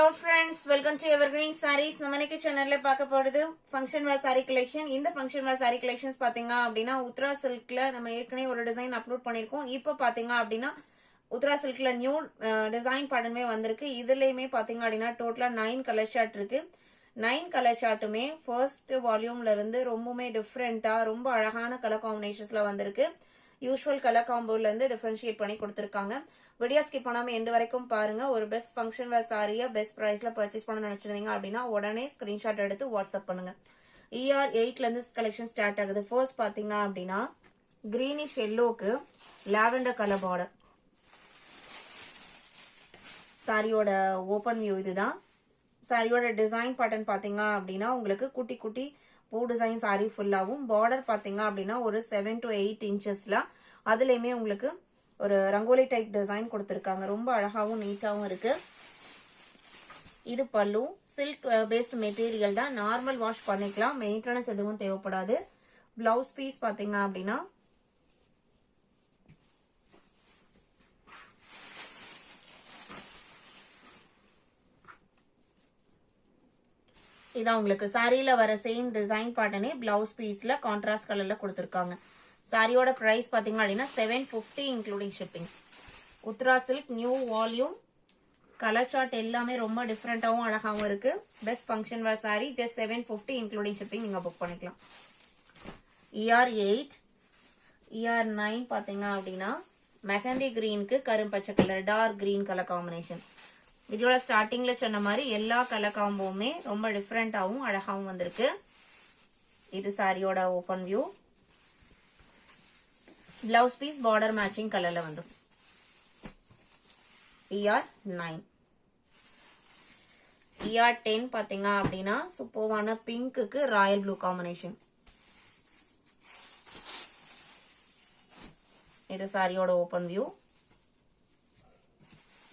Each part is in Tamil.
Hello friends, welcome to Evergreen Sarees. நம்ம இன்னைக்கு சேனல்ல பார்க்க போறது ஃபங்க்ஷன் வேர் saree collection. இந்த ஃபங்க்ஷன் வேர் saree collections பாத்தீங்க அப்படினா உத்ரா சில்க்ல நம்ம ஏற்கனவே ஒரு டிசைன் அப்லோட் பண்ணிருக்கோம். இப்போ பாத்தீங்க அப்படினா உத்ரா சில்க்ல நியூ டிசைன் பேட்டர்னே வந்திருக்கு. இதுலயுமே பாத்தீங்க அப்படினா டோட்டலா 9 கலர் ஷார்ட் இருக்கு. 9 கலர் ஷார்ட்டுமே ஃபர்ஸ்ட் வால்யூம்ல இருந்து ரொம்பவே டிஃபரெண்டா ரொம்ப அழகான கலர் காம்பினேஷன்ஸ்ல வந்திருக்கு. யூசுவல் கலர் காம்போல இருந்து டிஃபரன்ஷியேட் பண்ணி கொடுத்திருக்காங்க. வீடியோ ஸ்கிப் பண்ணாம எண்ட் வரைக்கும் பாருங்க. ஒரு பெஸ்ட் ஃபங்க்ஷன் வேர் சாரியா பெஸ்ட் பிரைஸ்ல பர்ச்சேஸ் பண்ண நினைச்சிருந்தீங்க அப்படின்னா உடனே ஸ்கிரீன்ஷாட் எடுத்து வாட்ஸ்அப் பண்ணுங்க. ER8ல இருந்து கலெக்ஷன் ஸ்டார்ட் ஆகுது. ஃபர்ஸ்ட் பாத்தீங்க அப்படின்னா கிரீனிஷ் எல்லோக்கு லாவெண்டர் கலர் பார்டர். சாரியோட ஓபன் வியூ இதுதான். சாரியோட டிசைன் பேட்டர்ன் பாத்தீங்க அப்படின்னா உங்களுக்கு குட்டி குட்டி பூ டிசைன் சாரி ஃபுல்லாவும் பார்டர் பாத்தீங்க அப்படின்னா ஒரு 7 to 8 இன்ச்சஸ்ல அதுலயுமே உங்களுக்கு ஒரு ரங்கோலி டைப் டிசைன் கொடுத்திருக்காங்க. ரொம்ப அழகாவும் நீட்டாவும் இருக்கு. இது பல்லு. சில்க் பேஸ்ட் மெட்டீரியல் தான். நார்மல் வாஷ் பண்ணிக்கலாம். மெயின்டெனன்ஸ் எதுவும் தேவைப்படாது. பிளவுஸ் பீஸ் பாத்தீங்க அப்படின்னா இதான் உங்களுக்கு சாரியில வர சேம் டிசைன் பேட்டர்னே பிளவுஸ் பீஸ்ல கான்ட்ராஸ்ட் கலர்ல கொடுத்திருக்காங்க. சாரியோட பிரைஸ் பாத்தீங்க அப்படின்னா 750 including shipping. Uthra silk new volume. Colour chart எல்லாமே ரொம்ப டிஃப்ரெண்டாவும் அழகாவும் இருக்கு. Best function wear sari just 750 including shipping நீங்க புக் பண்ணிக்கலாம். ER8 ER9 பாத்தீங்க அப்படின்னா மெஹந்தி கிரீனுக்கு கரும்பச்சை colour dark green colour combination. இதோட ஸ்டார்டிங்ல சொன்ன மாதிரி எல்லா கலர் காம்போவுமே ரொம்ப டிஃப்ரெண்டாவும் அழகாவும் வந்திருக்கு. இது சாரியோட open view. Blouse piece border matching கலர்ல வந்து ER9. ER10 பாத்தீங்க அப்படின்னா சூப்பர்வான பிங்க்குக்கு ராயல் ப்ளூ காம்பினேஷன். இது சாரியோட ஓபன் வியூ.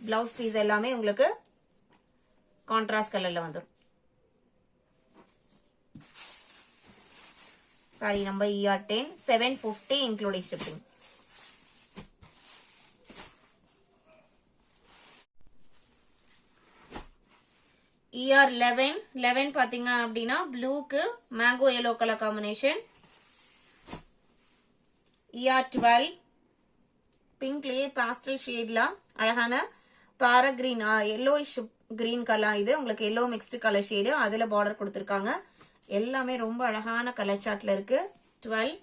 பிளவுஸ் பீஸ் எல்லாமே உங்களுக்கு கான்ட்ராஸ்ட் கலர்ல வந்துடும். Sorry number ER10 750 including shipping. ER11 பாத்தீங்க அப்படின்னா ப்ளூக்கு mango yellow colour combination. ER12 பிங்க்லயே பாஸ்டல் ஷேட்ல அழகான பாரா கிரீன் yellowish கிரீன் கலர். இது உங்களுக்கு yellow மிக்ஸ்டு கலர் ஷேடு. அதுல பார்டர் கொடுத்திருக்காங்க. எல்லாமே ரொம்ப அழகான கலர் சார்ட்ல இருக்கு. 12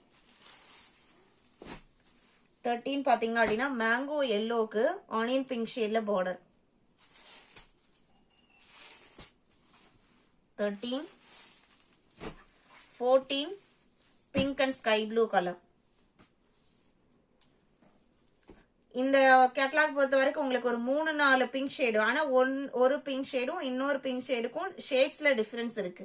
13 பாத்தீங்க அப்படின்னா மேங்கோ yellowக்கு ஆனியன் பிங்க் ஷேட்ல border. 13 14 pink and sky blue colour. இந்த கேட்டலாக் பொறுத்த வரைக்கும் உங்களுக்கு ஒரு 3-4 பிங்க் ஷேடு. ஆனா ஒரு பிங்க் ஷேடும் இன்னொரு பிங்க் ஷேடுக்கும் ஷேட்ஸ்ல டிஃபரன்ஸ் இருக்கு.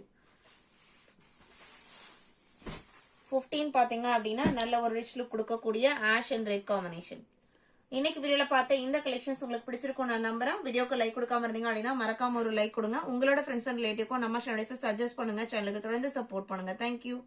15 பாத்தீங்க அப்படின்னா நல்ல ஒரு ரிச் லுக் கொடுக்கக்கூடிய ஆஷ் அண்ட் ரெட் காம்பினேஷன். இன்னைக்கு வீடியோல பார்த்த இந்த கலெக்ஷன்ஸ் உங்களுக்கு பிடிச்சிருக்கும் நான் நம்புறேன். வீடியோக்கு லைக் கொடுக்காம இருந்தீங்க அப்படின்னா மறக்காம ஒரு லைக் கொடுங்க. உங்களோட ஃப்ரெண்ட்ஸ் அண்ட் ரிலேட்டிவ்க்கும் நம்ம சேனலை சஜஸ்ட் பண்ணுங்க. சேனலுக்கு தொடர்ந்து சப்போர்ட் பண்ணுங்க. தேங்க்யூ.